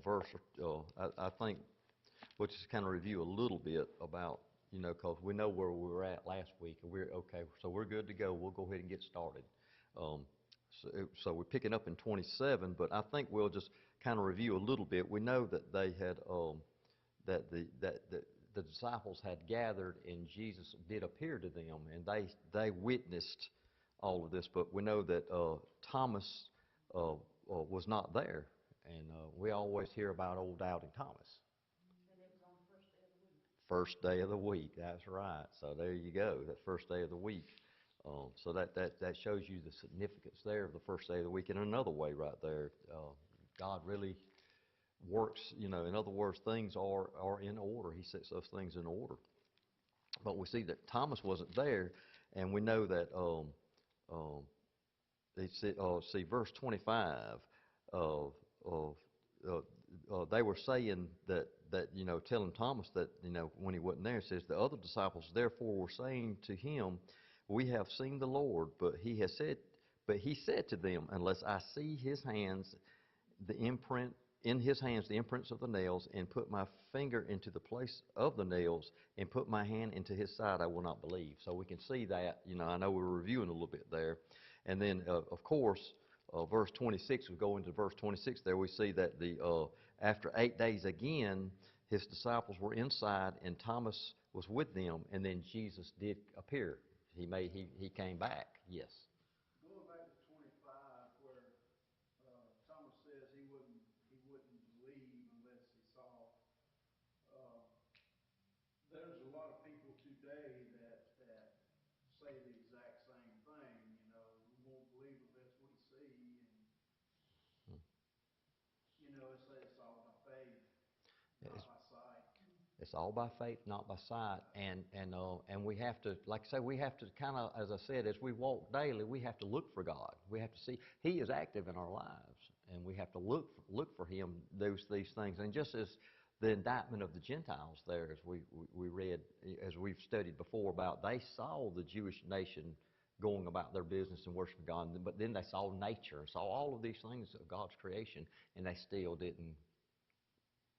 verse, I think we'll just kind of review a little bit about, because we know where we were at last week, and we're okay, so we're good to go. We'll go ahead and get started. Um, so we're picking up in 27, but I think we'll just kind of review a little bit. We know that they had that the disciples had gathered, and Jesus did appear to them, and they witnessed all of this. But we know that Thomas was not there, and we always hear about old doubting Thomas. And it was on the first day of the week. First day of the week, that's right. So there you go, that first day of the week. So that shows you the significance there of the first day of the week. In another way right there, God really works, in other words, things are in order. He sets those things in order. But we see that Thomas wasn't there, and we know that, see verse 25, they were saying that, telling Thomas that, when he wasn't there, it says, the other disciples therefore were saying to him, we have seen the Lord, but he said to them, unless I see his hands, in his hands the imprints of the nails, and put my finger into the place of the nails, and put my hand into his side, I will not believe. So we can see that, I know we're reviewing a little bit there. And then, of course, verse 26, we go into verse 26 there, we see that after 8 days again, his disciples were inside, and Thomas was with them, and then Jesus did appear. He came back, yes. Going back to 25, where Thomas says he wouldn't believe unless he saw. Uh, there's a lot of people today that say the exact same thing. We won't believe unless we see, and it's all by faith, not by sight. It's all by faith, not by sight, and we have to, like I say, we have to kind of, as I said, as we walk daily, we have to look for God. We have to see He is active in our lives, and we have to look for Him these things. And just as the indictment of the Gentiles there, as we read, as we've studied before about, they saw the Jewish nation going about their business and worshiping God, but then they saw nature and saw all of these things of God's creation, and they still didn't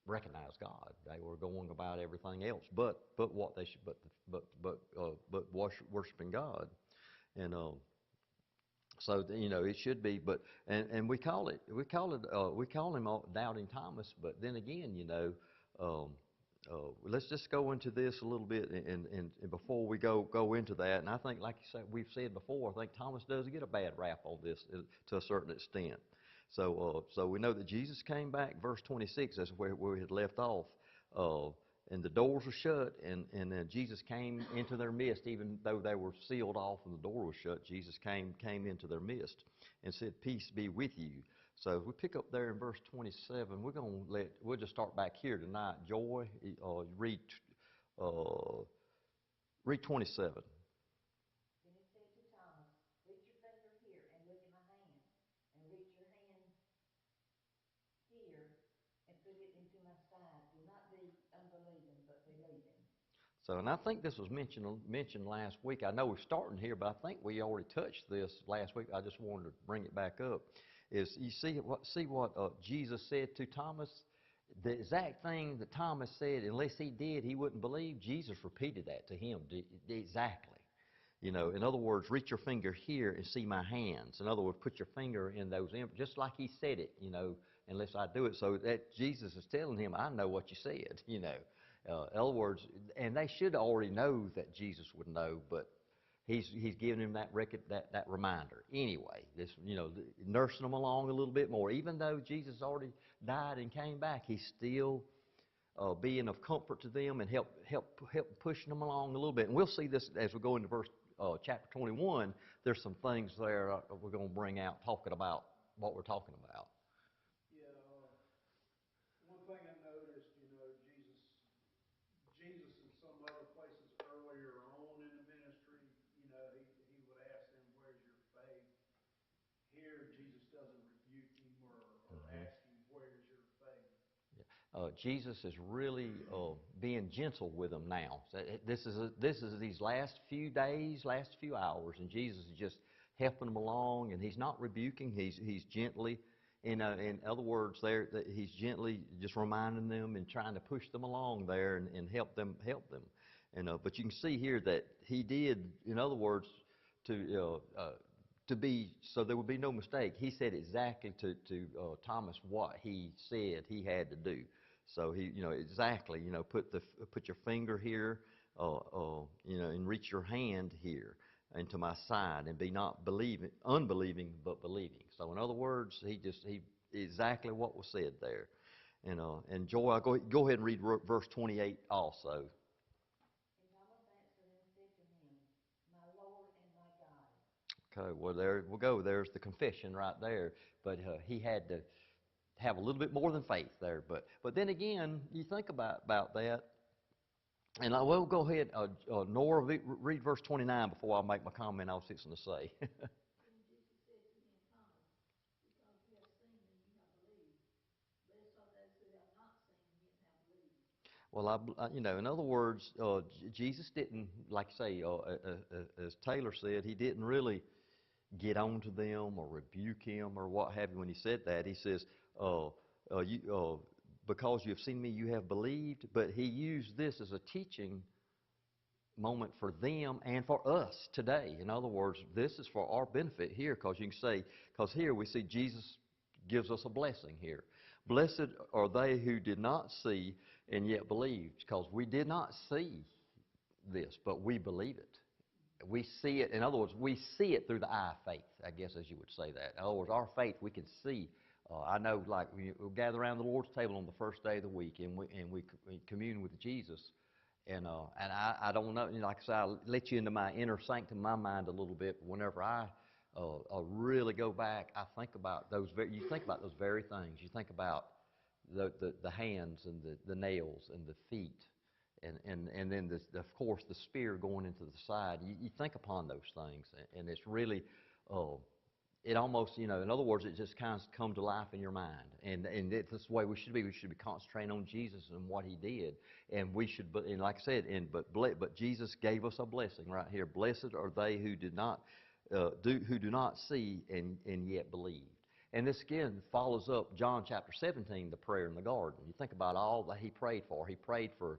recognize God. They were going about everything else, but what they should, but worshiping God, and so it should be. But and we call him doubting Thomas. But then again, let's just go into this a little bit, and before we go into that, and I think, like you said, we've said before, I think Thomas does get a bad rap on this to a certain extent. So we know that Jesus came back. Verse 26, that's where we had left off. And the doors were shut, and Jesus came into their midst, even though they were sealed off and the door was shut. Jesus came into their midst and said, "Peace be with you." So if we pick up there in verse 27, we'll just start back here tonight. Joy, read 27. Then he said to Thomas, reach your finger here and look at my hand, and reach your hand here and put it into my side. Do not be unbelieving, but believing. So, and I think this was mentioned last week. I know we're starting here, but I think we already touched this last week. I just wanted to bring it back up. Is you see what Jesus said to Thomas? The exact thing that Thomas said, unless he did, he wouldn't believe. Jesus repeated that to him exactly. In other words, reach your finger here and see my hands. In other words, put your finger in those, just like he said it, unless I do it. So that Jesus is telling him, I know what you said, In other words, and they should already know that Jesus would know, but he's giving him that reminder. Anyway, nursing them along a little bit more. Even though Jesus already died and came back, he's still being of comfort to them and help pushing them along a little bit. And we'll see this as we go into chapter 21. There's some things there we're going to bring out talking about what we're talking about. Yeah, one thing I noticed, Jesus in some other places earlier on in the ministry, he would ask them, "Where's your faith?" Here, Jesus doesn't rebuke him or ask him, "Where's your faith?" Jesus is really being gentle with them now. So this is these last few days, last few hours, and Jesus is just helping them along, and he's not rebuking. He's gently In other words, there that he's gently just reminding them and trying to push them along there and help them. But you can see here that he did, in other words, to be so there would be no mistake. He said exactly to Thomas what he said he had to do. So he, exactly, put your finger here, and reach your hand here into my side, and be not unbelieving, but believing. So in other words, he exactly what was said there. And Joy, I'll go ahead and read verse 28 also. And Thomas answered and said to him, My Lord and my God. Okay, well there we'll go. There's the confession right there. But he had to have a little bit more than faith there. But then again, you think about that. And I will go ahead, Nora, read verse 29 before I make my comment I was fixing to say. Then Jesus said to him, Thomas, because you have seen me, you have believed. Blessed are those who have not seen and yet have believed. Well, in other words, Jesus didn't, like I say, as Taylor said, he didn't really get on to them or rebuke him or what have you when he said that. He says, because you have seen me, you have believed. But he used this as a teaching moment for them and for us today. In other words, this is for our benefit here, because you can say, because here we see Jesus gives us a blessing here. Blessed are they who did not see and yet believed, because we did not see this, but we believe it. We see it. In other words, we see it through the eye of faith, I guess, as you would say that. In other words, our faith, we can see. I know, like, we gather around the Lord's table on the first day of the week, and we commune with Jesus. And I don't know, like I say, I let you into my inner sanctum, my mind a little bit. Whenever I really go back, I think about you think about those very things. You think about the hands and the nails and the feet, and then of course the spear going into the side. You think upon those things, and it's really, it almost, in other words, it just kind of come to life in your mind. And that's the way we should be. We should be concentrating on Jesus and what he did. And we should, and like I said, but Jesus gave us a blessing right here. Blessed are they who do not see and yet believe. And this again follows up John chapter 17, the prayer in the garden. You think about all that he prayed for. He prayed for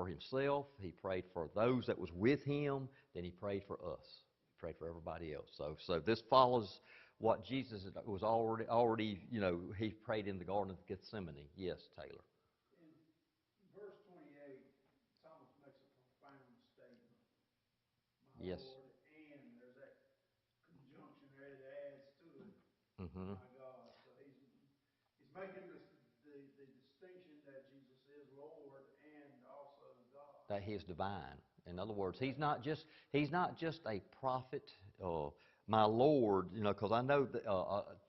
himself. He prayed for those that was with him. Then he prayed for us. He prayed for everybody else. So this follows what Jesus was already, he prayed in the Garden of Gethsemane. Yes, Taylor. In verse 28, Thomas makes a profound statement. My Yes. Lord, and there's that conjunction there that adds to it. Mm-hmm. My God. So he's making the distinction that Jesus is Lord and also God. That he is divine. In other words, he's not just a prophet, my Lord. Because I know that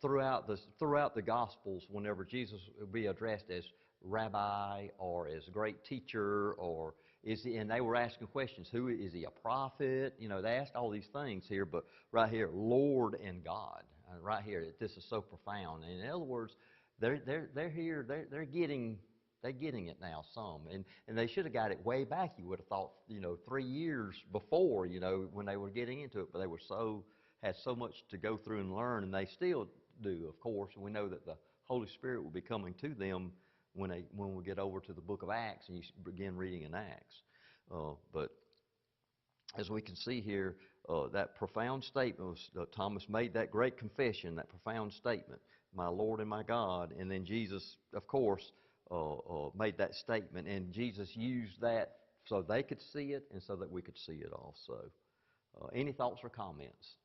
throughout the Gospels, whenever Jesus would be addressed as Rabbi or as great teacher, or and they were asking questions. Who is he? A prophet? They asked all these things here, but right here, Lord and God. Right here, this is so profound. And in other words, they're here. They're getting it now, some. And they should have got it way back, you would have thought, 3 years before, when they were getting into it. But they had so much to go through and learn, and they still do, of course. And we know that the Holy Spirit will be coming to them when we get over to the book of Acts and you begin reading in Acts. But as we can see here, that profound statement was, Thomas made that great confession, that profound statement, my Lord and my God. And then Jesus, of course, made that statement, and Jesus used that so they could see it and so that we could see it also. Any thoughts or comments?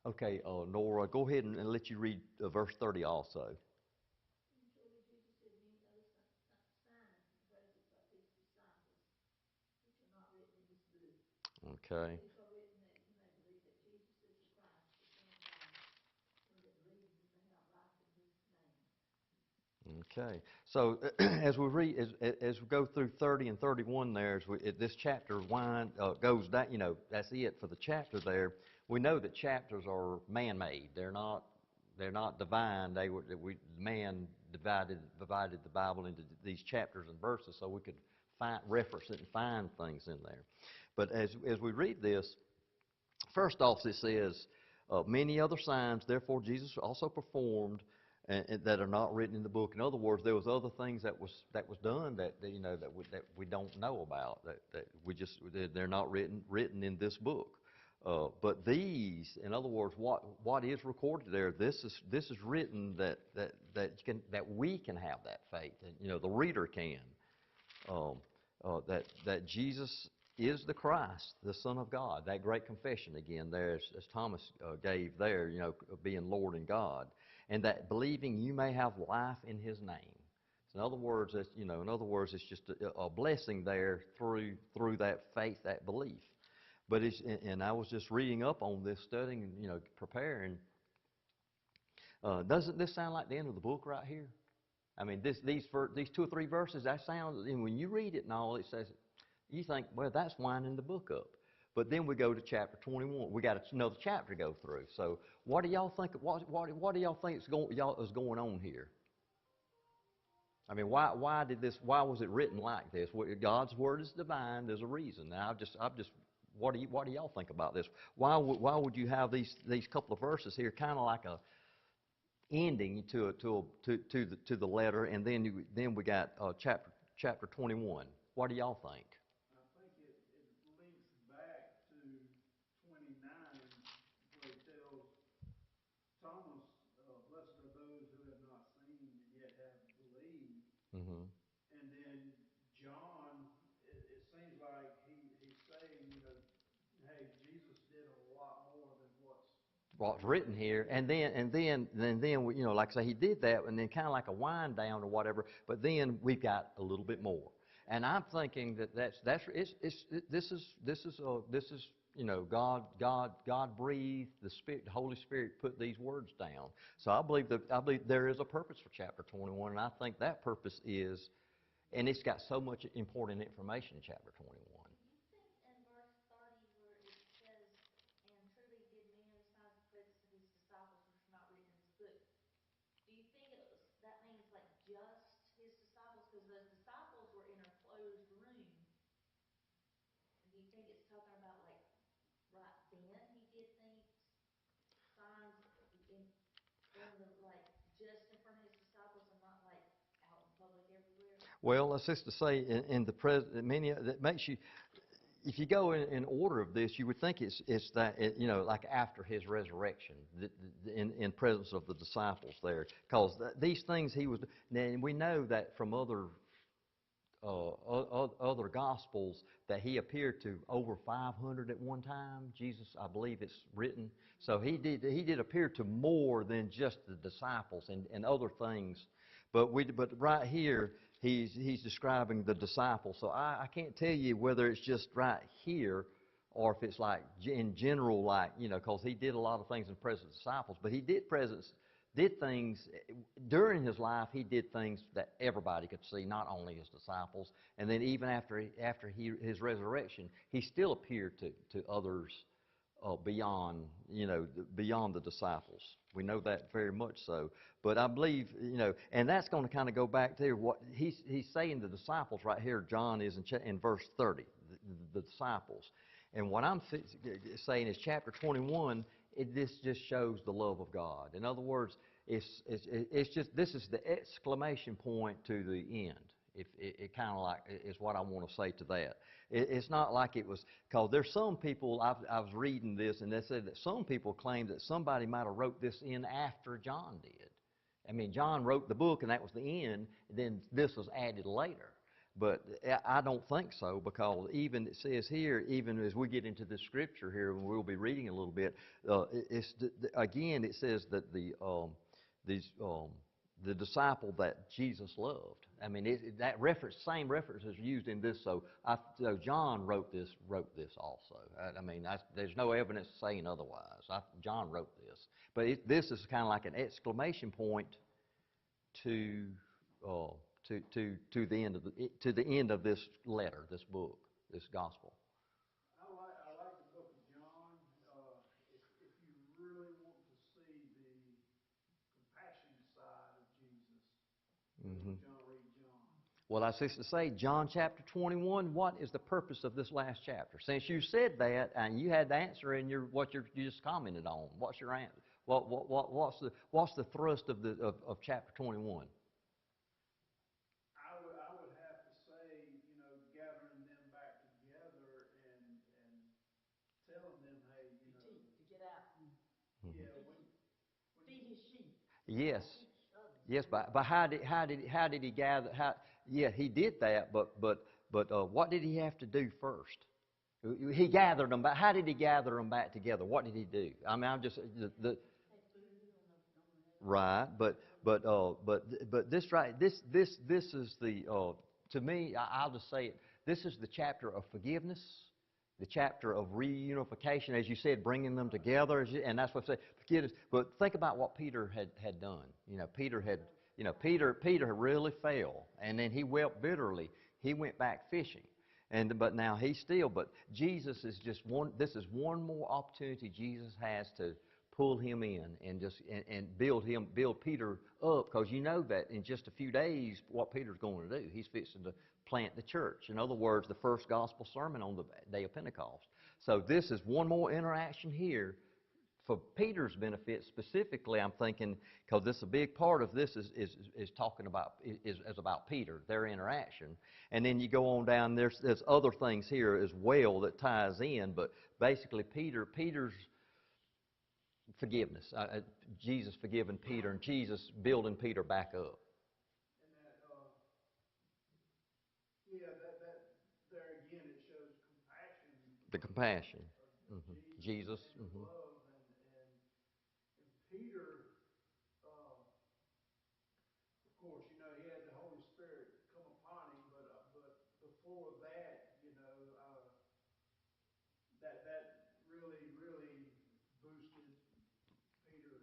Okay, Nora, go ahead and let you read verse 30 also. And truly Jesus did many other signs and presence of his disciples, which are not written in this book. Okay. These are written that you may believe that Jesus is the Christ, the Son of God, and that believing you may have life in his name. Okay, so as we go through 30 and 31 there, this chapter goes down, that's it for the chapter there. We know that chapters are man-made. They're not divine. Man divided the Bible into these chapters and verses so we could reference it and find things in there. But as we read this, first off, it says, Many other signs, therefore, Jesus also performed, and that are not written in the book. In other words, there was other things that was done that we don't know about, that we just they're not written in this book. But these, in other words, what is recorded there, this is written that we can have that faith, and the reader can. That Jesus is the Christ, the Son of God. That great confession again there, as Thomas gave there, being Lord and God, and that believing you may have life in His name. So in other words, it's just a blessing there through that faith, that belief. But and I was just reading up on this, studying, preparing. Doesn't this sound like the end of the book right here? I mean, these 2 or 3 verses, that sounds, and when you read it and all, it says, you think, well, that's winding the book up. But then we go to chapter 21. We got another chapter to go through. So, what do y'all think? What do y'all think is going on here? I mean, why was it written like this? God's word is divine. There's a reason. Now, what do y'all think about this? Why would you have these couple of verses here, kind of like a ending to the letter, and then we got chapter 21. What do y'all think? I think it links back to 29, where it tells Thomas, blessed are those who have not seen and yet have believed. Mm-hmm. And then John, it seems like he's saying, hey, Jesus did a lot more than What's written here, and then like I say, he did that, and then kind of like a wind down or whatever. But then we've got a little bit more, and I'm thinking this is God breathed, the Holy Spirit put these words down. So I believe there is a purpose for chapter 21, and I think that purpose is, and it's got so much important information in chapter 21. Do you think in verse 30 where it says, and truly did many other signs in presence of His disciples which are not written in this book, do you think that means like just His disciples? Because those disciples were in a closed room. And do you think it's talking about like right then He did things, signs in the like just in front of His disciples and not like out in public everywhere? Well, that's just to say, in the present, that makes you. If you go in order of this, you would think it's that like after His resurrection, in presence of the disciples there, because these things He was. And we know that from other Gospels that He appeared to over 500 at one time. Jesus, I believe it's written. So He did appear to more than just the disciples and other things. But right here, He's describing the disciples. So I can't tell you whether it's just right here or if it's like in general, because He did a lot of things in presence of disciples. But He did things during His life. He did things that everybody could see, not only His disciples. And then even after His resurrection, He still appeared to others beyond the disciples. We know that very much so. But I believe, and that's going to kind of go back to what he's saying to the disciples right here. John is in verse 30, the disciples. And what I'm saying is chapter 21. This just shows the love of God. In other words, it's just this is the exclamation point to the end. It kind of like is what I want to say to that. It's not like it was, because there's some people, I was reading this, and they said that some people claim that somebody might have wrote this in after John did. I mean, John wrote the book, and that was the end, and then this was added later. But I don't think so, because even it says here, even as we get into the scripture here, and we'll be reading a little bit, again it says that the disciple that Jesus loved. I mean, same reference is used in this. So John wrote this also. I mean, there's no evidence saying otherwise. John wrote this, but this is kind of like an exclamation point to the end of this letter, this book, this gospel. I like the book of John. If you really want to see the compassion side of Jesus, Mm-hmm. read John. Well, I was just to say, John chapter 21, what is the purpose of this last chapter? Since you said that and you had the answer in you just commented on, what's your answer? What's the thrust of of chapter 21? I would have to say, gathering them back together and telling them, hey, To get out and yeah, feed his sheep. Yes. Teach others. Yes, but how did he gather? Yeah, he did that, but what did he have to do first? He gathered them back. How did he gather them back together? What did he do? I mean, I'm just the Had food on the right, but this right this is the to me I'll just say it. This is the chapter of forgiveness, the chapter of reunification, as you said, bringing them together, and that's what I say forgiveness. But think about what Peter had done. Peter really fell, and then he wept bitterly. He went back fishing. But now he's still, but Jesus is just one, this is one more opportunity Jesus has to pull him in and build Peter up, because you know that in just a few days what Peter's going to do. He's fixing to plant the church. In other words, the first gospel sermon on the day of Pentecost. So this is one more interaction here for Peter's benefit specifically. I'm thinking, because this a big part of this is talking about is about Peter, their interaction, and then you go on down. There's other things here as well that ties in, but basically Peter's forgiveness, Jesus forgiving Peter, and Jesus building Peter back up. and that yeah, that there again it shows compassion The compassion, of Jesus. Jesus and the love and Peter. Of course, he had the Holy Spirit come upon him, but before that, that really boosted Peter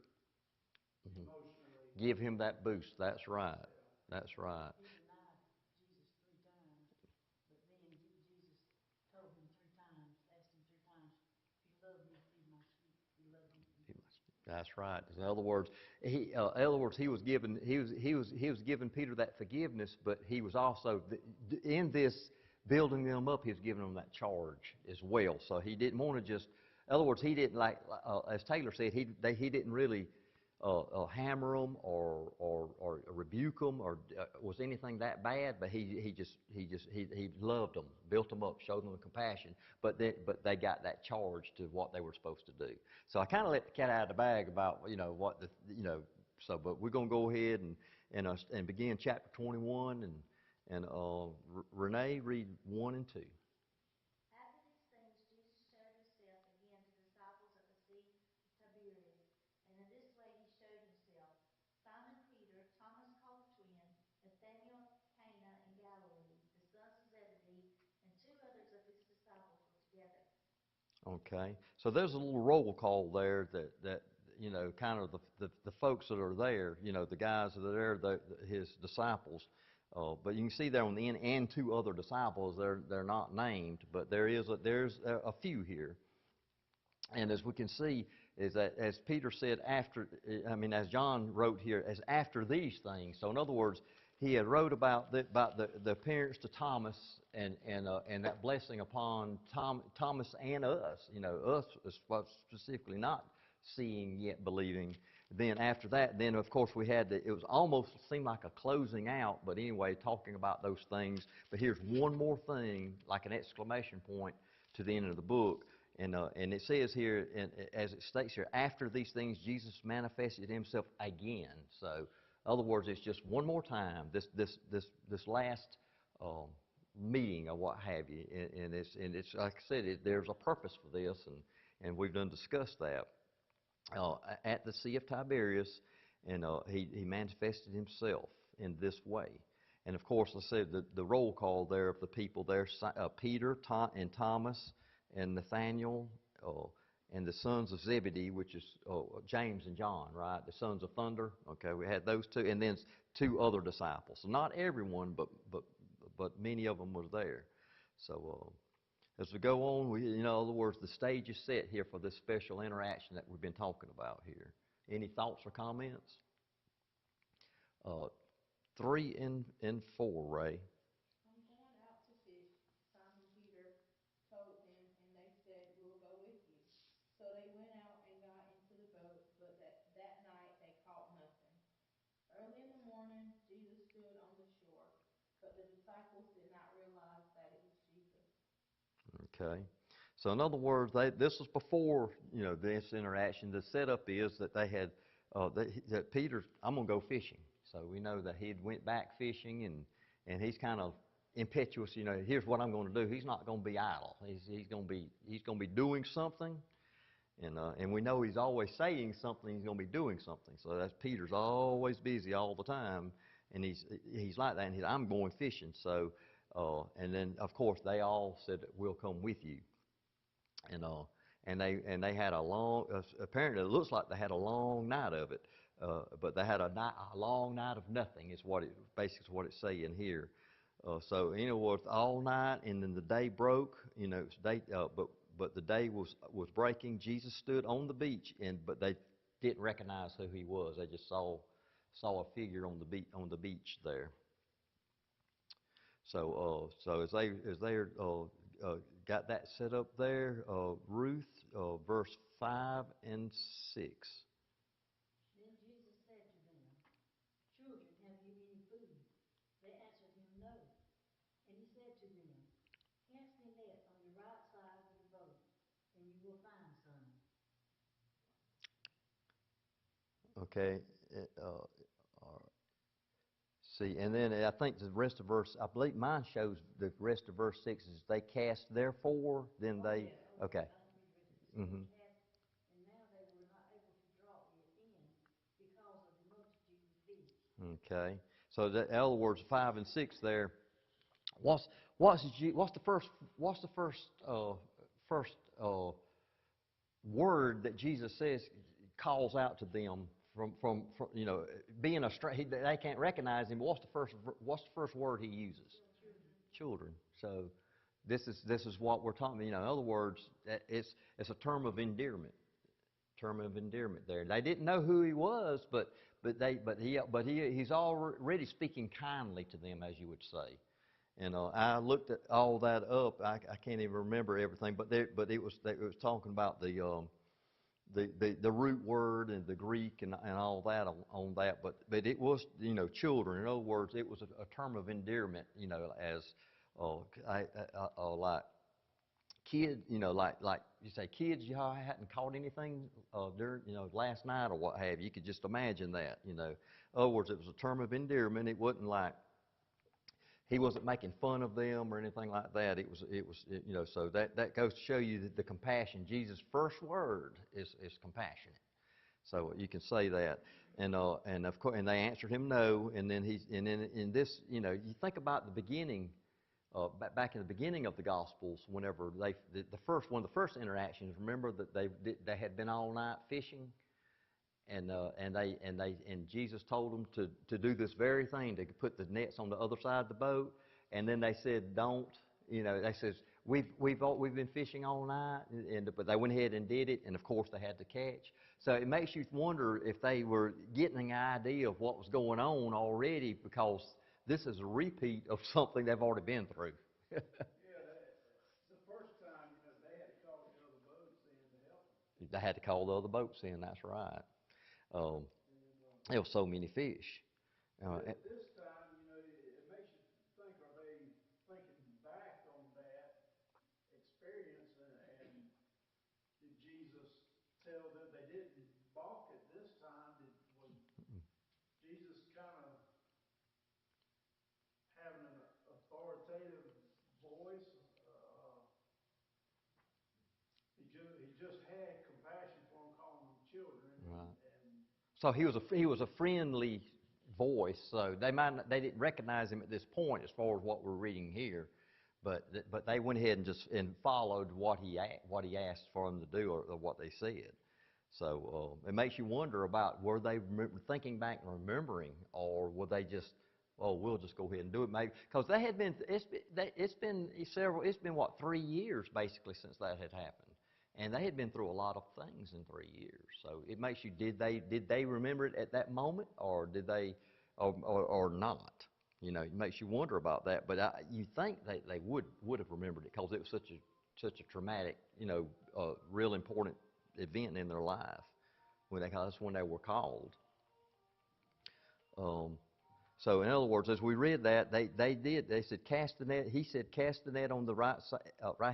emotionally. Give him that boost. That's right. Yeah. That's right. He denied Jesus 3 times, but then Jesus told him 3 times, asked him 3 times, if you love me, feed my sheep. If you love me, feed my sheep. That's right. In other words, he was giving Peter that forgiveness, but he was also in this building them up. He was giving them that charge as well. So he didn't want to just. In other words, he didn't as Taylor said, he didn't really hammer them or rebuke them or was anything that bad. But he loved them, built them up, showed them compassion. But they got that charge to what they were supposed to do. So I kind of let the cat out of the bag about what the. So, but we're going to go ahead and begin chapter 21 and Renee, read 1 and 2. After these things, Jesus showed himself again to the disciples at the Sea of Tiberias, and in this way he showed himself: Simon Peter, Thomas called the twin, Nathanael, Cana in Galilee, the sons of Zebedee, and 2 others of his disciples were together. Okay, so there's a little roll call there that kind of the folks that are there, the guys that are there, his disciples. But you can see there on the end, and 2 other disciples. They're not named, but there's a few here. And as we can see, is that as Peter said as John wrote here, as after these things. So in other words, he had wrote about the appearance to Thomas and that blessing upon Thomas and us. Us specifically not seeing yet believing. Then after that, then of course we had it was almost seemed like a closing out, but anyway, talking about those things. But here's one more thing, like an exclamation point to the end of the book. And it says here, as it states here, after these things, Jesus manifested himself again. So, in other words, it's just one more time. This last meeting or what have you, and it's like I said, there's a purpose for this, and we've done discussed that at the Sea of Tiberias, and he manifested himself in this way. And of course, I said the roll call there of the people there: Peter and Thomas and Nathanael, and the sons of Zebedee, which is James and John, right? The sons of thunder. Okay, we had those 2, and then 2 other disciples. So not everyone, but many of them were there. So as we go on, in other words, the stage is set here for this special interaction that we've been talking about here. Any thoughts or comments? 3 and 4, Ray. I'm going out to fish, Simon Peter told him, and they said, "We'll go with you." So they went out and got into the boat, but that night they caught nothing. Early in the morning, Jesus stood on the shore, but the disciples did not realize that it was Jesus. Okay. So in other words, this was before, this interaction. The setup is that they had, that Peter, I'm going to go fishing. So we know that he went back fishing, and he's kind of impetuous. Here's what I'm going to do. He's not going to be idle. He's going to be doing something, and we know he's always saying something. He's going to be doing something. So that's Peter's always busy all the time, and he's like that. And I'm going fishing. So, and then of course they all said, "We'll come with you." And they had a long. Apparently, it looks like they had a long night of it, but they had a long night of nothing. Is what it basically what it's saying here. So worth all night, and then the day broke. It's day, but the day was breaking. Jesus stood on the beach, but they didn't recognize who he was. They just saw a figure on the beach there. So as they got that set up there, Ruth, verse 5 and 6. Then Jesus said to them, "Children, have you any food?" They answered him, "No." And he said to them, "Cast the nets on the right side of the boat, and you will find some." Okay. See, and then I think the rest of verse, I believe mine shows the rest of verse 6 is they cast therefore, then they, Yeah, okay. I didn't read it. So Mm-hmm. they cast, and now they were not able to draw it in because of the multitude of fish. Okay. So in other words, 5 and 6 there. What's the first word that Jesus says calls out to them from being a they can't recognize him. What's the first word he uses? Children. So this is what we're talking about. In other words, it's a term of endearment. Term of endearment there. They didn't know who he was, but he's already speaking kindly to them, as you would say. And I looked at all that up. I can't even remember everything, but it was talking about the root word and the Greek and all that on that. But it was children. In other words, it was a term of endearment. As like kids, like you say, kids, y'all hadn't caught anything during last night or what have you. You could just imagine that. In other words, it was a term of endearment. It wasn't like he wasn't making fun of them or anything like that. It was so that goes to show you that the compassion. Jesus' first word is compassionate. So you can say that, and of course, and they answered him no, and then in this, you think about the beginning, back in the beginning of the Gospels, whenever one of the first interactions. Remember that they had been all night fishing. And Jesus told them to do this very thing, to put the nets on the other side of the boat. And then they said, "Don't." They says, "We've been fishing all night," but they went ahead and did it. And of course, they had to catch. So it makes you wonder if they were getting an idea of what was going on already, because this is a repeat of something they've already been through. Yeah, the first time, they had to call the other boats in to help them. They had to call the other boats in. That's right. Um, there were so many fish. This time, it makes you think, are they thinking back on that experience, and did Jesus tell them they didn't balk it this time? Was Jesus kind of having an authoritative voice? He just had compassion for them, calling them children, Right. and So he was a friendly voice. So they didn't recognize him at this point as far as what we're reading here, but they went ahead and followed what he asked for them to do, or what they said. So it makes you wonder about, were they thinking back and remembering, or were they just, "Oh, we'll just go ahead and do it," maybe because they had been it's been what, 3 years basically since that had happened. And they had been through a lot of things in 3 years. So it makes you, did they remember it at that moment, or or not. You know, it makes you wonder about that. But you think they would have remembered it because it was such a traumatic, real important event in their life that's when they were called. Um, so in other words, as we read that, they did. They said, "Cast the net." He said, "Cast the net on the right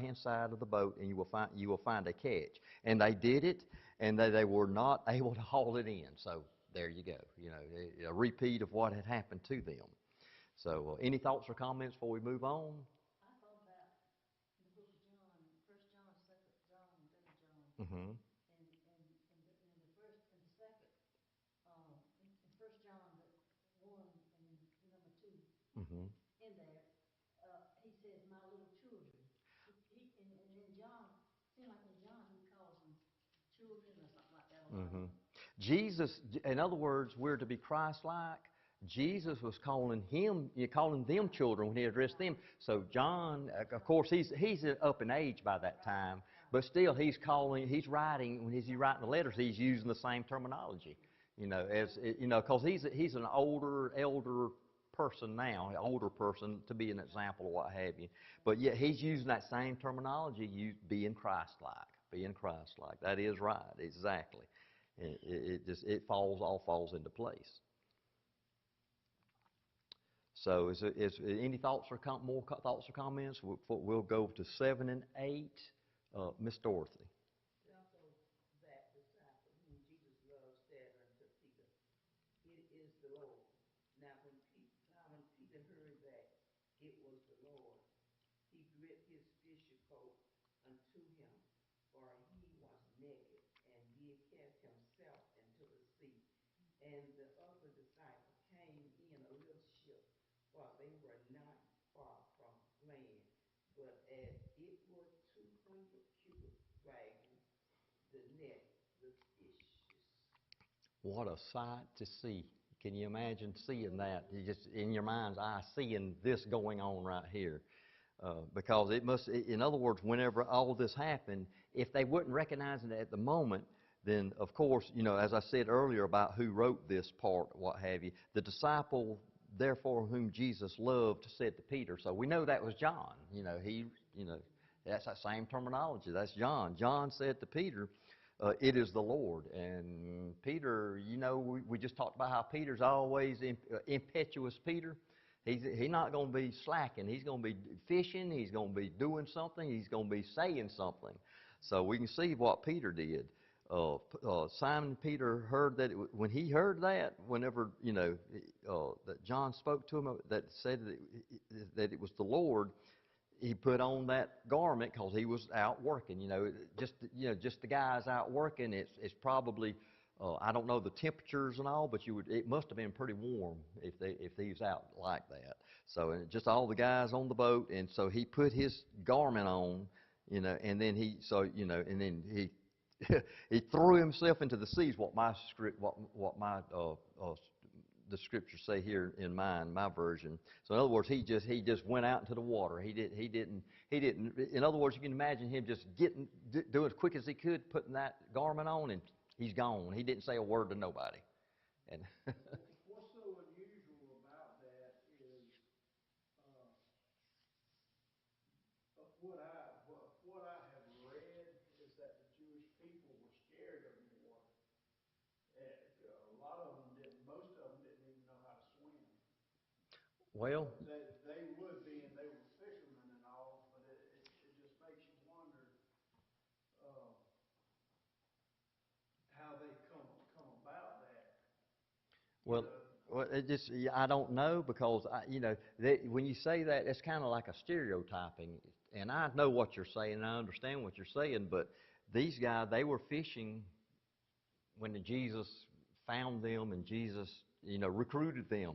hand side of the boat, and you will find a catch." And they did it, and they were not able to haul it in. So there you go. You know, a repeat of what had happened to them. So, any thoughts or comments before we move on? I thought about the book of John, First John, Second John, Third John, Mm-hmm. and the first and the second, in First John, the 1 and the number 2, Mm-hmm. in there, he says, "My little children." And in John, seems like in John he calls them children or something like that. Mm-hmm. Jesus, in other words, we're to be Christ-like. Jesus was calling them children when he addressed them. So John, of course, he's up in age by that time, but still he's writing, when he's writing the letters, he's using the same terminology, because he's an elder person now, an older person to be an example or what have you. But yet he's using that same terminology, being Christ-like, being Christ-like. That is right, exactly. It all falls into place. So, is any thoughts or more thoughts or comments? We'll go to 7 and 8. Miss Dorothy. Also, that disciple whom Jesus loved said unto Peter, "It is the Lord." Now when Peter heard that it was the Lord, he gripped his fisher coat unto him, for he was naked, and did cast himself into the sea. And the other disciple came in a little ship, for they were not far from land, but as it were 200 cubits dragging the net with fishes. What a sight to see. Can you imagine seeing that? You just in your mind's eye, seeing this going on right here. Because it must, in other words, whenever all this happened, if they wouldn't recognize it at the moment, then of course, as I said earlier about who wrote this part, what have you, the disciple, therefore, whom Jesus loved, said to Peter. So we know that was John. That's that same terminology. That's John. John said to Peter, "It is the Lord." And Peter, we just talked about how Peter's always impetuous. Peter. He's not going to be slacking. He's going to be fishing. He's going to be doing something. He's going to be saying something. So we can see what Peter did. Simon Peter heard that when he heard that, whenever that John spoke to him, that said that it was the Lord, he put on that garment because he was out working. Just the guys out working. It's probably. I don't know the temperatures and all, but it must have been pretty warm if he was out like that. So and just all the guys on the boat, and so he put his garment on, and then he he threw himself into the seas. What my the scriptures say here in my version. So in other words, he just went out into the water. He didn't. In other words, you can imagine him just doing as quick as he could, putting that garment on, and he's gone. He didn't say a word to nobody. And What's so unusual about that is what I have read is that the Jewish people were scared of the water. A lot of them didn't. Most of them didn't even know how to swim. well, They would be, and they were fishermen and all, but it just makes you wonder uh, how they come about that. well, I don't know because when you say that, it's kind of like a stereotyping, and I know what you're saying, and I understand what you're saying, but these guys, they were fishing when Jesus found them and Jesus, recruited them.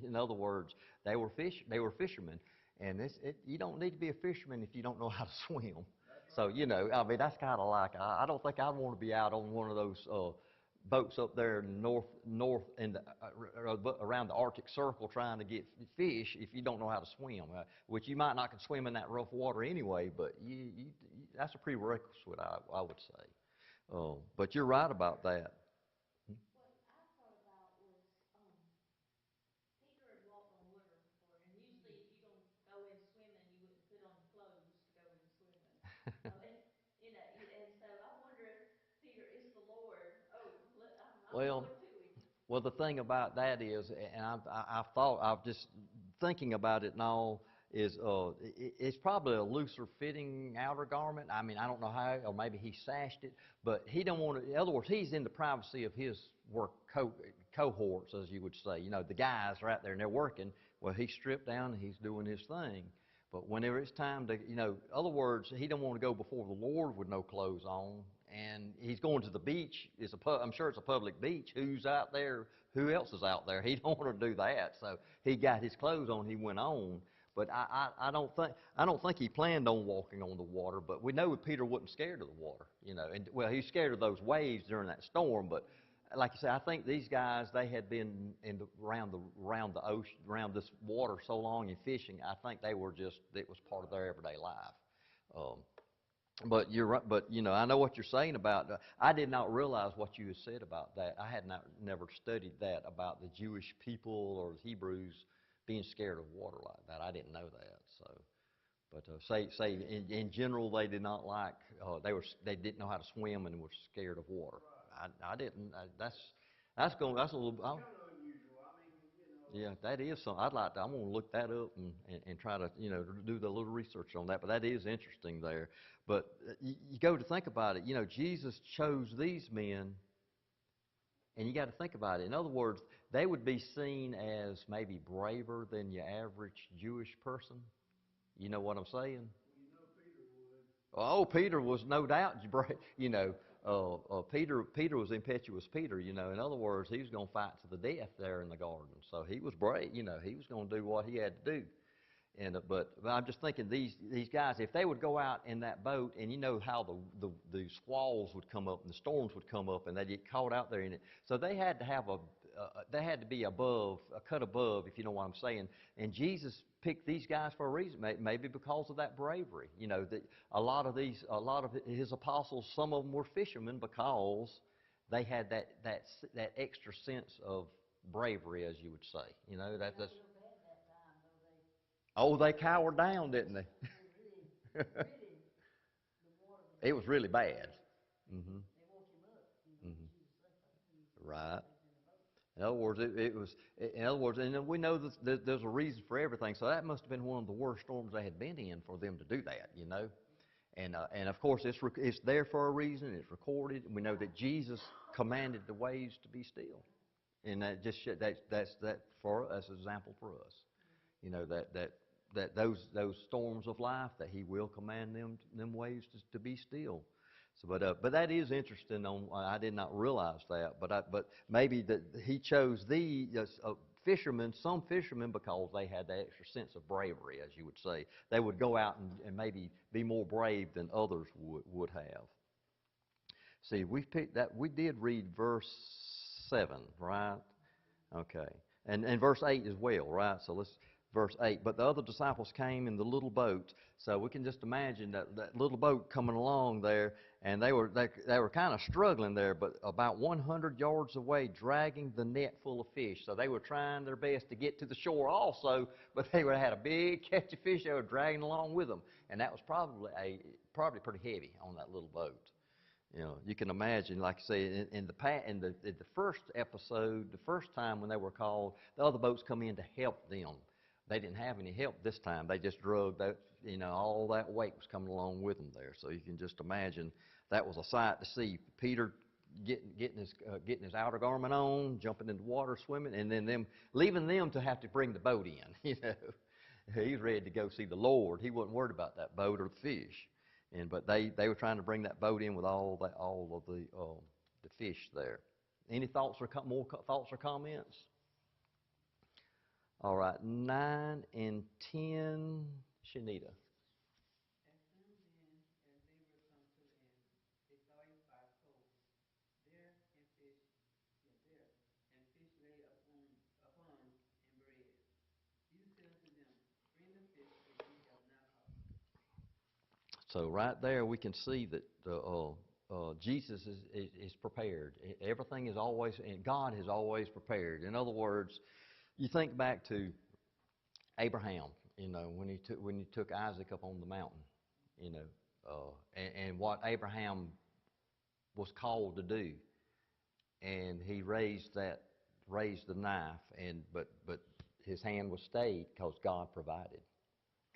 In other words, they were fishermen, and you don't need to be a fisherman if you don't know how to swim. So I mean, that's kind of like I don't think I'd want to be out on one of those boats up there in north in around the Arctic Circle trying to get fish if you don't know how to swim. Which you might not can swim in that rough water anyway, but that's a prerequisite, I would say. But you're right about that. What I thought about was, And so I wonder if Peter is the Lord. Oh, I'm Well, going to him. Well, the thing about that is, and I've thought, I've just thinking about it now, is it's probably a looser fitting outer garment. I mean, I don't know how, or maybe he sashed it, but he don't want to. In other words, he's in the privacy of his work cohorts, as you would say. You know, the guys are out there and they're working. Well, he's stripped down and he's doing his thing. But whenever it's time to, in other words, he don't want to go before the Lord with no clothes on, and he's going to the beach. I'm sure it's a public beach. Who's out there? Who else is out there? He don't want to do that. So he got his clothes on. He went on. But I don't think he planned on walking on the water. But we know Peter wasn't scared of the water. And well, he's scared of those waves during that storm. But like I said, I think these guys, they had been around the ocean, around this water so long and fishing. I think it was part of their everyday life. Um, but you're right. But I know what you're saying about. I did not realize what you had said about that. I had never studied that about the Jewish people or the Hebrews being scared of water like that. I didn't know that. So, but say in general, they did not like. They didn't know how to swim and were scared of water. I didn't. That's a little. Kind of unusual. I mean, Yeah, that is something. I'm going to look that up and try to, do the little research on that. But that is interesting there. But you go to think about it, Jesus chose these men, and you got to think about it. In other words, they would be seen as maybe braver than your average Jewish person. You know what I'm saying? Peter would. Oh, Peter was no doubt, Peter was impetuous Peter, In other words, he was going to fight to the death there in the garden. So he was brave, he was going to do what he had to do. But I'm just thinking these guys, if they would go out in that boat, and you know how the squalls would come up and the storms would come up, and they'd get caught out there in it. So they had to have they had to be a cut above, if you know what I'm saying. And Jesus picked these guys for a reason, maybe because of that bravery. That a lot of his apostles, some of them were fishermen because they had that extra sense of bravery, as you would say. That's. Got real bad that time, though. Oh, they cowered down, didn't they? They really, the water was It was really bad. Hmm. They woke him up, Hmm. Jesus suffered. Right. He was in the boat. In other words, it was. In other words, and we know that there's a reason for everything. So that must have been one of the worst storms they had been in for them to do that. And of course, it's there for a reason. It's recorded. We know that Jesus commanded the waves to be still, and that just that's for us, an example for us. That those storms of life, that He will command them waves to be still. So, but that is interesting. I did not realize that. But maybe that He chose some fishermen, because they had that extra sense of bravery, as you would say. They would go out and maybe be more brave than others would have. See, we did read verse 7, right? Okay. And verse 8 as well, right? So verse 8. But the other disciples came in the little boat. So we can just imagine that little boat coming along there, and they were kind of struggling there, but about 100 yards away, dragging the net full of fish. So they were trying their best to get to the shore also, but they had a big catch of fish they were dragging along with them. And that was probably pretty heavy on that little boat. You can imagine, like I say, in the first episode, the first time when they were called, the other boats come in to help them. They didn't have any help this time. They just drug that, all that weight was coming along with them there. So you can just imagine that was a sight to see. Peter getting his outer garment on, jumping in the water, swimming, and then leaving them to have to bring the boat in. He was ready to go see the Lord. He wasn't worried about that boat or the fish. But they were trying to bring that boat in with all of the fish there. Any thoughts or more thoughts or comments? All right, 9 and 10, Shanita. As soon then as they were come to land, they saw a fire coals there and fish laid upon and bread. Jesus said unto them, bring the fish that ye have now caught. So right there we can see that Jesus is prepared. Everything is always, and God is always prepared. In other words, you think back to Abraham, when he took Isaac up on the mountain, and what Abraham was called to do. And he raised the knife, but his hand was stayed because God provided.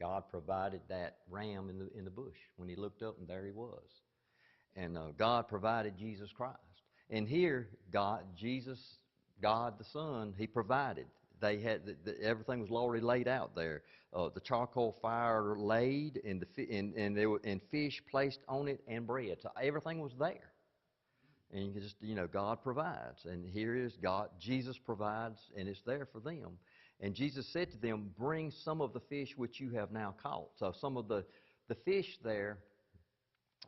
God provided that ram in the bush when he looked up, and there he was. And God provided Jesus Christ. And here, God the Son, He provided. They had everything was already laid out there. The charcoal fire laid, and and fish placed on it, and bread. So everything was there. And you can just, God provides. And here is God, Jesus provides, and it's there for them. And Jesus said to them, bring some of the fish which you have now caught. So some of the fish there,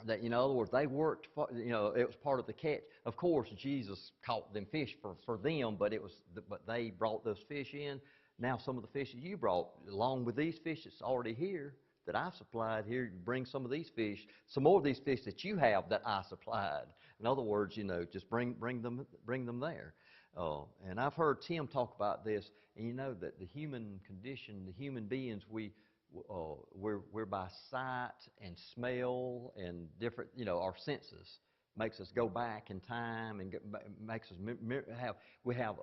that, in other words, they worked for, it was part of the catch. Of course, Jesus caught them fish for them, but they brought those fish in. Now some of the fish that you brought, along with these fish that's already here, that I supplied here, you bring some of these fish, some more of these fish that you have that I supplied. In other words, just bring them there. And I've heard Tim talk about this, and you know that the human condition, the human beings, we're by sight and smell and different, our senses makes us go back in time and makes us have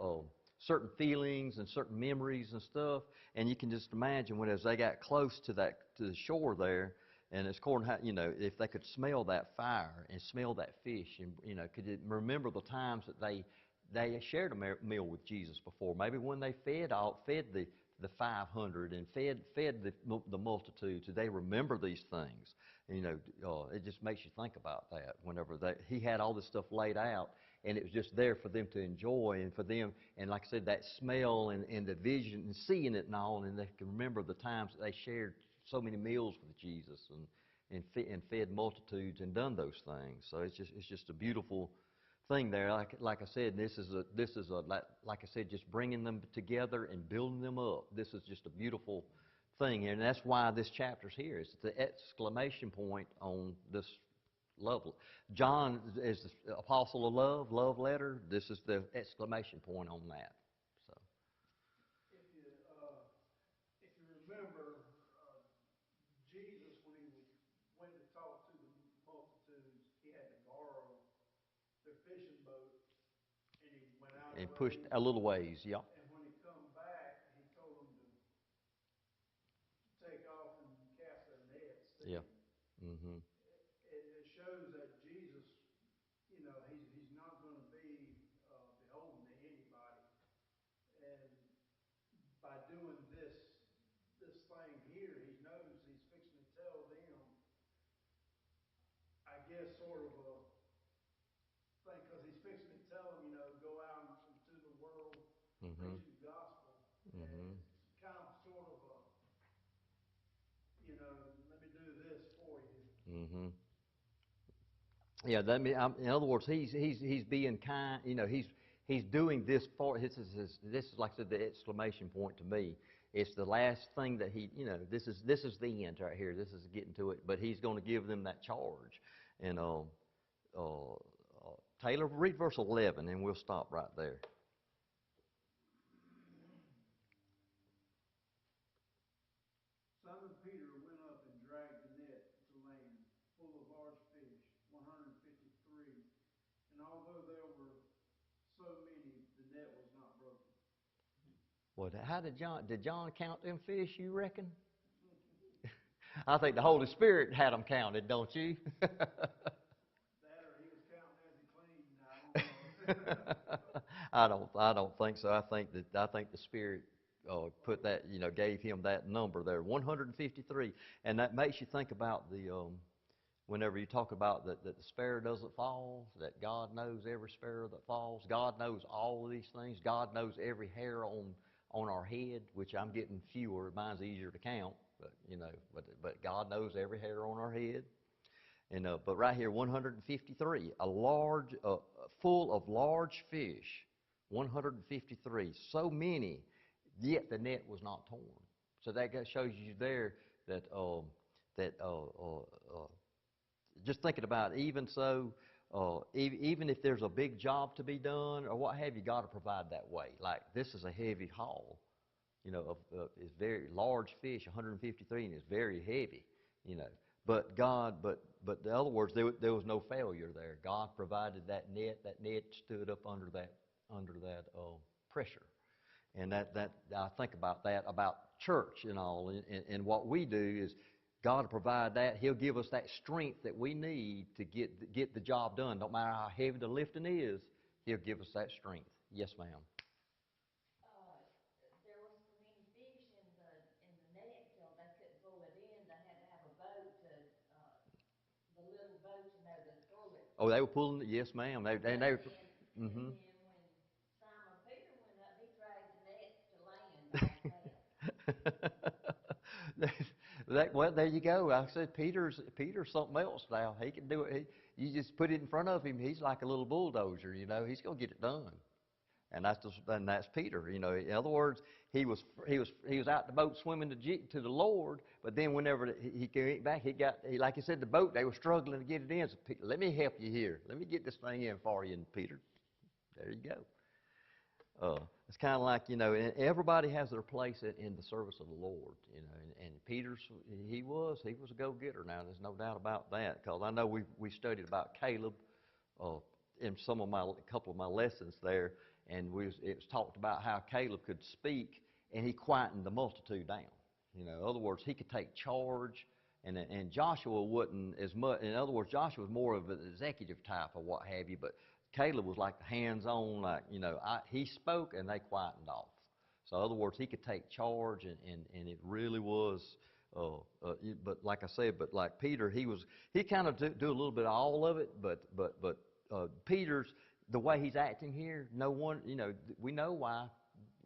certain feelings and certain memories and stuff. And you can just imagine as they got close to the shore there, and it's according how, if they could smell that fire and smell that fish, and could you remember the times that they shared a meal with Jesus before? Maybe when they fed the 500 and fed the multitudes. They remember these things. It just makes you think about that. Whenever he had all this stuff laid out, and it was just there for them to enjoy, and for them, and like I said, that smell and the vision and seeing it and all, and they can remember the times that they shared so many meals with Jesus and fed multitudes and done those things. So it's just a beautiful thing there. Like I said, this is like I said, just bringing them together and building them up. This is just a beautiful thing, and that's why this chapter's here. It's the exclamation point on this love. John is the apostle of love letter. This is the exclamation point on that. So, if you remember, Jesus, when he went to talk to the multitudes, he had to borrow their fishing boat, and he went out and pushed a little ways, yeah. And when he come back, he told them to take off and cast their nets. Yeah. Mm-hmm. It shows that Jesus, he's not going to be beholden to anybody, and by doing this thing here, he knows he's fixing to tell them, I guess, sort of a thing, because he's fixing to tell them, go out into the world, Mm-hmm. preaching the gospel. Mm-hmm. And it's kind of sort of a, let me do this for you. Mm-hmm. Yeah, in other words, he's being kind. He's doing this for. This is like I said, the exclamation point to me. It's the last thing that This is the end right here. This is getting to it, but he's going to give them that charge. And Taylor, read verse 11, and we'll stop right there. Simon Peter went up and dragged the net to land, full of large fish, 153. And although there were so many, the net was not broken. Well, how did John count them fish, you reckon? I think the Holy Spirit had them counted, don't you? That or he was counting as he cleaned, I don't know. I don't think so. I think the Spirit put that, gave him that number there, 153, and that makes you think about whenever you talk about that the sparrow doesn't fall, that God knows every sparrow that falls. God knows all of these things. God knows every hair on our head, which I'm getting fewer. Mine's easier to count, but God knows every hair on our head. And but right here, 153, full of large fish, 153, so many, yet the net was not torn. So that shows you there that just thinking about it, even so, even if there's a big job to be done or what have you, got to provide that way. Like this is a heavy haul, it's very large fish, 153, and it's very heavy, But God, but in other words, there was no failure there. God provided that net. That net stood up under that pressure. And that I think about that, about church and all. And what we do is God will provide that. He'll give us that strength that we need to get the job done. No matter how heavy the lifting is, He'll give us that strength. Yes, ma'am. There was so many fish in the net till they couldn't pull it in. They had to have a boat to, the little boat, to throw it. Oh, they were pulling it. Yes, ma'am. And then when Mm-hmm. Simon Peter went up, he dragged the net to land on that. Well, there you go. Like I said, Peter's something else now. He can do it. You just put it in front of him. He's like a little bulldozer. He's gonna get it done. And that's Peter. In other words, he was out the boat swimming to the Lord. But then whenever he came back, like he said, the boat, they were struggling to get it in. So Peter, let me help you here. Let me get this thing in for you. And Peter, there you go. It's kind of like, and everybody has their place in the service of the Lord, and Peter's, he was a go-getter now, there's no doubt about that, because I know we studied about Caleb in a couple of my lessons there, and it was talked about how Caleb could speak, and he quietened the multitude down. In other words, he could take charge, and Joshua wouldn't as much. In other words, Joshua was more of an executive type or what have you, but Caleb was like the hands-on, he spoke and they quietened off. So in other words, he could take charge, and it really was. But like I said, but like Peter, he kind of do a little bit of all of it. But Peter's, the way he's acting here, no one, we know why.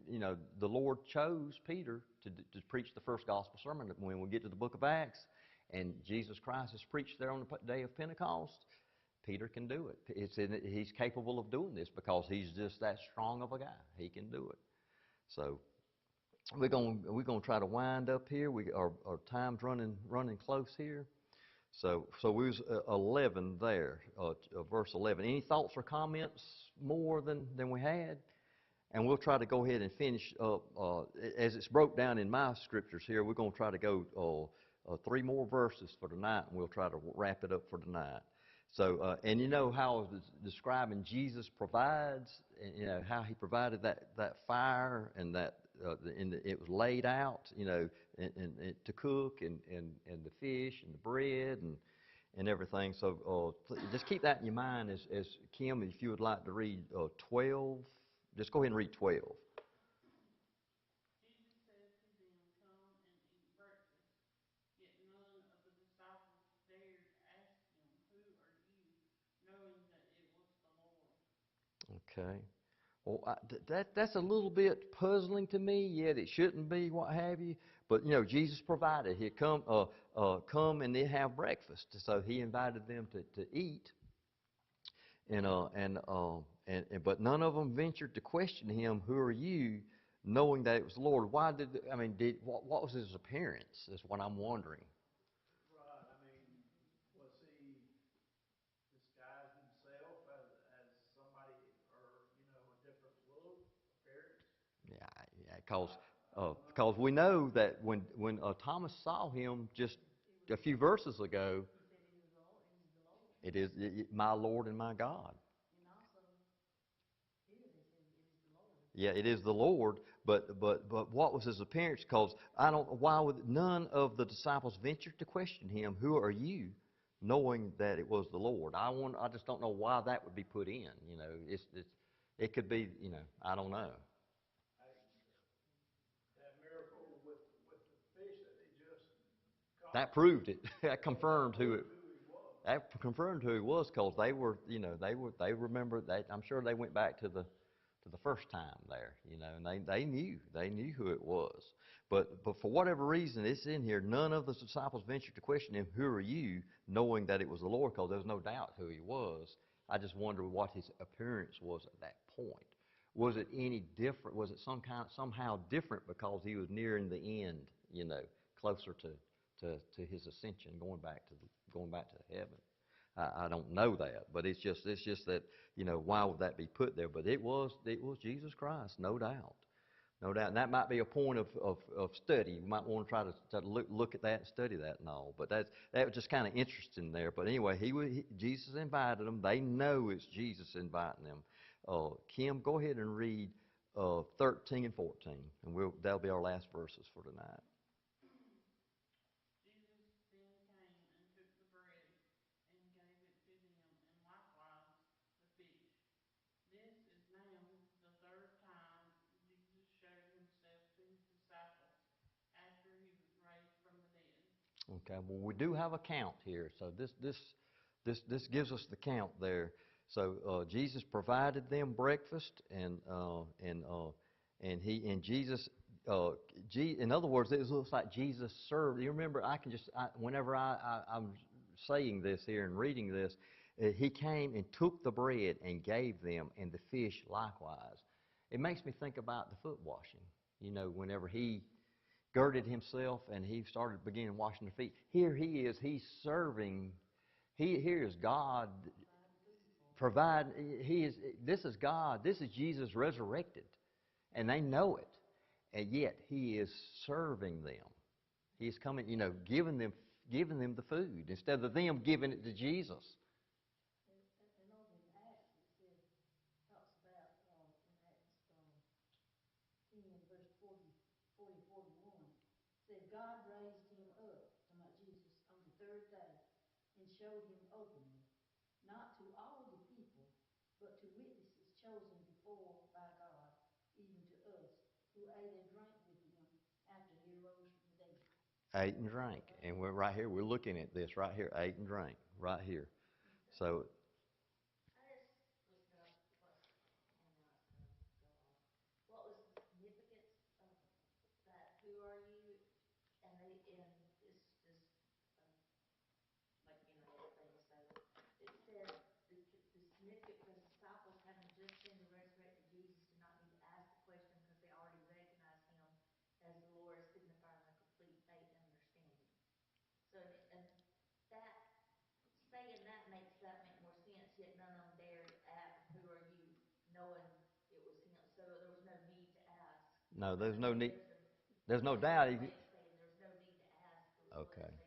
The Lord chose Peter to preach the first gospel sermon. When we get to the book of Acts, and Jesus Christ is preached there on the day of Pentecost, Peter can do it. He's capable of doing this because he's just that strong of a guy. He can do it. So we're gonna try to wind up here. Our time's running close here. So we was 11 there, verse 11. Any thoughts or comments more than we had? And we'll try to go ahead and finish up as it's broke down in my scriptures here. We're going to try to go 3 more verses for tonight, and we'll try to wrap it up for tonight. So, and how I was describing Jesus provides, and, how He provided that fire, and that it was laid out, and to cook, and the fish and the bread and everything. So just keep that in your mind as Kim, if you would like to read 12, just go ahead and read 12. Jesus said to them, "Come and eat breakfast." Yet none of the disciples dared ask him, "Who are you?" knowing that it was the Lord. Okay. Well, that's a little bit puzzling to me, yet it shouldn't be, what have you. But Jesus provided. He'd come and they have breakfast. So He invited them to eat, but none of them ventured to question Him. Who are you? Knowing that it was the Lord. Why what was His appearance? Is what I'm wondering. Right. Was he disguised himself as somebody, or a different look, appearance? Yeah, because we know that when Thomas saw Him just a few verses ago, He said it was the Lord. it is my Lord and my God. And also, here they said it is the Lord. Yeah, it is the Lord. But what was His appearance? Because why would none of the disciples venture to question Him? Who are you? Knowing that it was the Lord. I just don't know why that would be put in. It could be. I don't know. That miracle with the fish that they just caught. That proved it. That confirmed who it. Who he was. That confirmed who He was, because they remember that. I'm sure they went back to the first time there, and they knew who it was. But for whatever reason, it's in here. None of the disciples ventured to question Him. Who are you? Knowing that it was the Lord, because there was no doubt who He was. I just wonder what His appearance was at that point. Was it any different? Was it somehow different because He was nearing the end? Closer to His ascension, going back to heaven. I don't know that, but it's just that why would that be put there? But it was Jesus Christ, no doubt, No doubt. And that might be a point of study. You might want to try to look at that and study that and all. But that was just kind of interesting there. But anyway, Jesus invited them. They know it's Jesus inviting them. Kim, go ahead and read 13 and 14, and that'll be our last verses for tonight. Jesus then came and took the bread and gave it to them, and likewise the fish. This is now the third time Jesus showed himself to his disciples after he was raised from the dead. Okay, well, we do have a count here, so this gives us the count there. So Jesus provided them breakfast, and Jesus, in other words, it looks like Jesus served. You remember, whenever I'm saying this here and reading this, he came and took the bread and gave them, and the fish likewise. It makes me think about the foot washing. You know, whenever he girded himself and he started beginning washing their feet. Here he is, he's serving. Here is God provide. This is God. This is Jesus resurrected, and they know it, and yet he is serving them. He's coming, giving them the food instead of them giving it to Jesus. And over in Acts, it said, talks about in Acts 10, verse 40, 41, said God raised him up, talking about Jesus, on the third day, and showed him openly, not to all the people, but to witnesses chosen before by God, even to us, who ate and drank with him after he arose from the dead. Ate and drank, and we're right here. We're looking at this right here. Ate and drank right here. So. I just looked up what, and now it's going to go off. What was the significance of that? Who are you? And it's just like everything. So it said the significant because disciples having just seen the resurrected Jesus did not need to ask the question because they already recognized him as the Lord, signifying their complete faith and understanding. So and that saying that makes that make more sense. Yet none of them dared ask, "Who are you?" Knowing it was him. So there was no need to ask. No, there's no need. There's no doubt. There's no need to ask who it Okay. was.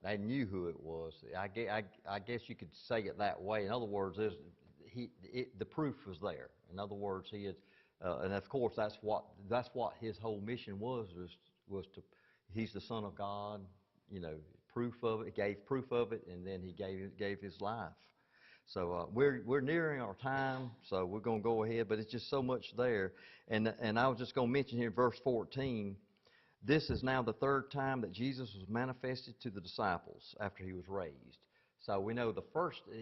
They knew who it was. I guess you could say it that way. In other words, the proof was there. In other words, he is, and of course that's what his whole mission was to. He's the Son of God. Proof of it. He gave proof of it, and then he gave his life. So we're nearing our time, so we're going to go ahead. But it's just so much there, and I was just going to mention here, verse 14. This is now the third time that Jesus was manifested to the disciples after he was raised. So we know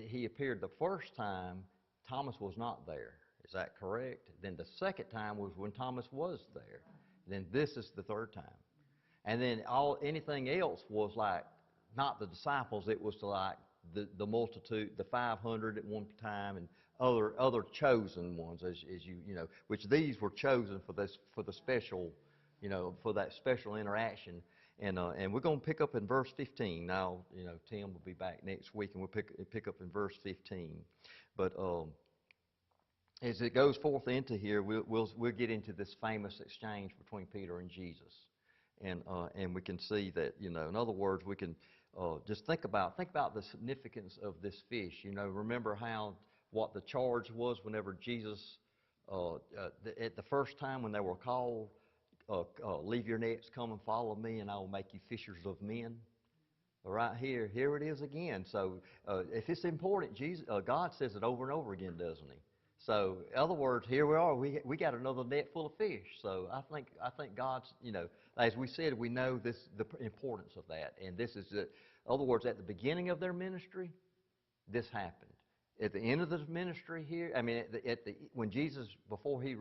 he appeared the first time, Thomas was not there. Is that correct? Then the second time was when Thomas was there. Then this is the third time. And then anything else was like, not the disciples, it was like the multitude, the 500 at one time, and other chosen ones, as which these were chosen for the special, for that special interaction. And we're going to pick up in verse 15. Now, Tim will be back next week, and we'll pick up in verse 15. But as it goes forth into here, we'll get into this famous exchange between Peter and Jesus, and we can see that in other words, we can just think about the significance of this fish. Remember what the charge was whenever Jesus at the first time when they were called. Leave your nets, come and follow me, and I will make you fishers of men. Right here it is again. So if it's important, God says it over and over again, doesn't He? So in other words, here we are. We got another net full of fish. So I think God's, as we said, we know the importance of that. And this is, in other words, at the beginning of their ministry, this happened. At the end of the ministry here, when Jesus, before he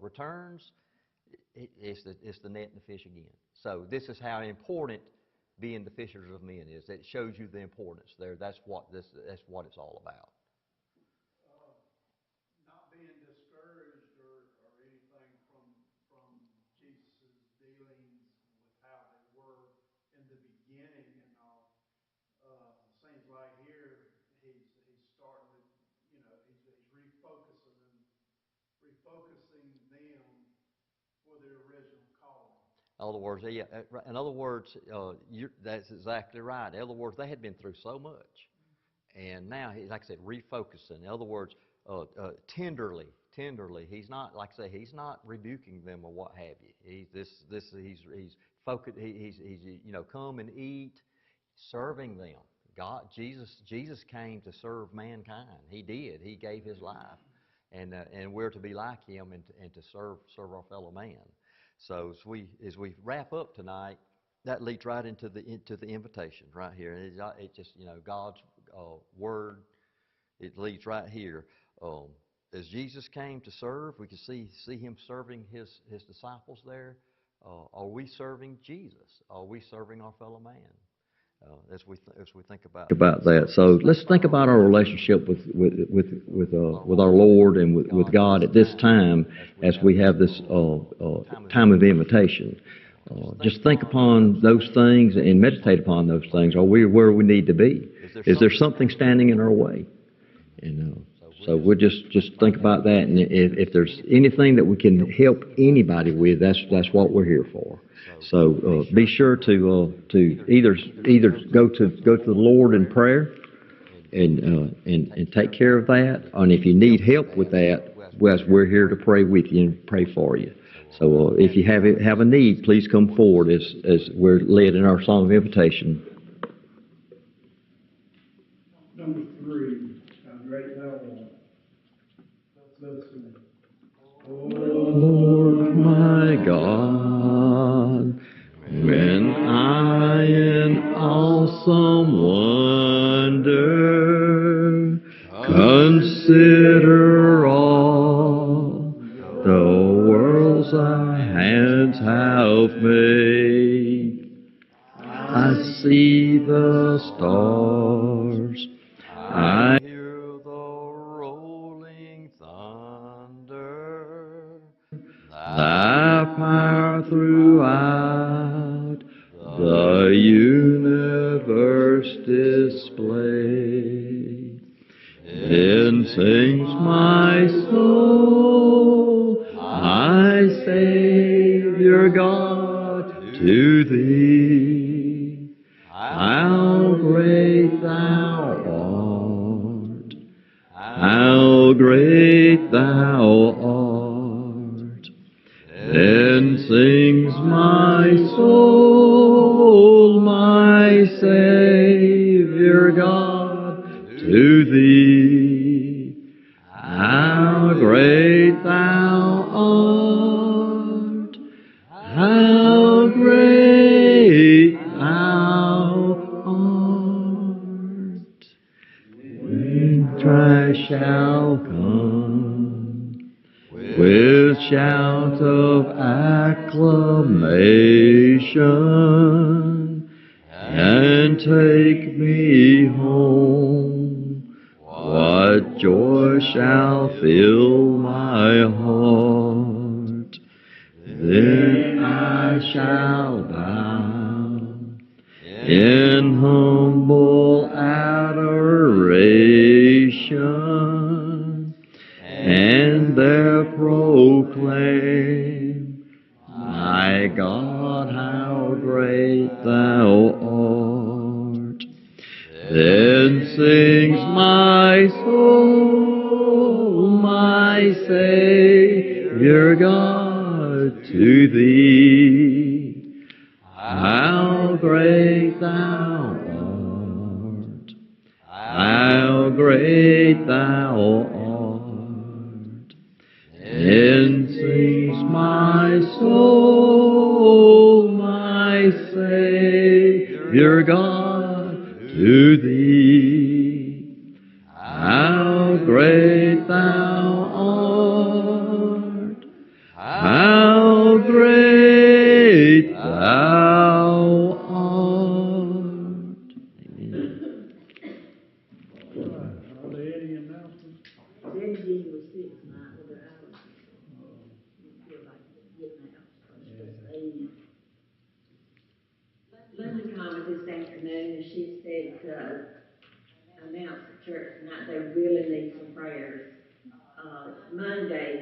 returns, it's the net and the fish again. So this is how important being the fishers of men is. It shows you the importance there. That's what it's all about. Not being discouraged or anything from Jesus' dealings with how they were in the beginning and all. Seems like here he's starting to, he's refocusing them In other words, yeah, in other words, that's exactly right. In other words, they had been through so much. And now, like I said, refocusing. In other words, tenderly. He's not, like I say, he's not rebuking them or what have you. He's focused. He's come and eat, serving them. Jesus came to serve mankind. He did. He gave his life, and we're to be like him and to serve our fellow man. So as we wrap up tonight, that leads right into the invitation right here. And it just God's word. It leads right here. As Jesus came to serve, we can see him serving his disciples there. Are we serving Jesus? Are we serving our fellow man? As we think about that. So let's think about our relationship with our Lord and with God at this time as we have this time of invitation. Just think upon those things and meditate upon those things. Are we where we need to be? Is there something standing in our way? So we'll just think about that, and if there's anything that we can help anybody with, that's what we're here for. So be sure to either go to the Lord in prayer and take care of that, and if you need help with that, we're here to pray with you and pray for you. So if you have a need, please come forward as we're led in our song of invitation. Number 3, how great thou art. Let's sing. Lord my God, when I in awesome wonder consider all the worlds thy hands have made, I see the stars, I hear the rolling thunder, thy power throughout the universe display. Then sings my soul, my Savior God, to thee. How great thou art, how great thou art. Then sings my soul, my Savior God, to thee. How great thou art, how great thou art. When Christ shall come with shout of acclamation and take me home, what joy shall fill my heart? Then I shall bow in humble adoration and there proclaim, my God, how great thou art. Then sings my soul, my Savior God, to thee. How great thou art, how great thou art. Then sings my soul, my Savior God, to thee. How great thou art, how great thou art. Amen. Are there any announcements? Then Jean was sick tonight with her allergies. Didn't feel like getting out, so she was staying in. Linda called me this afternoon and she said to announce at church tonight they really need some prayers. Monday,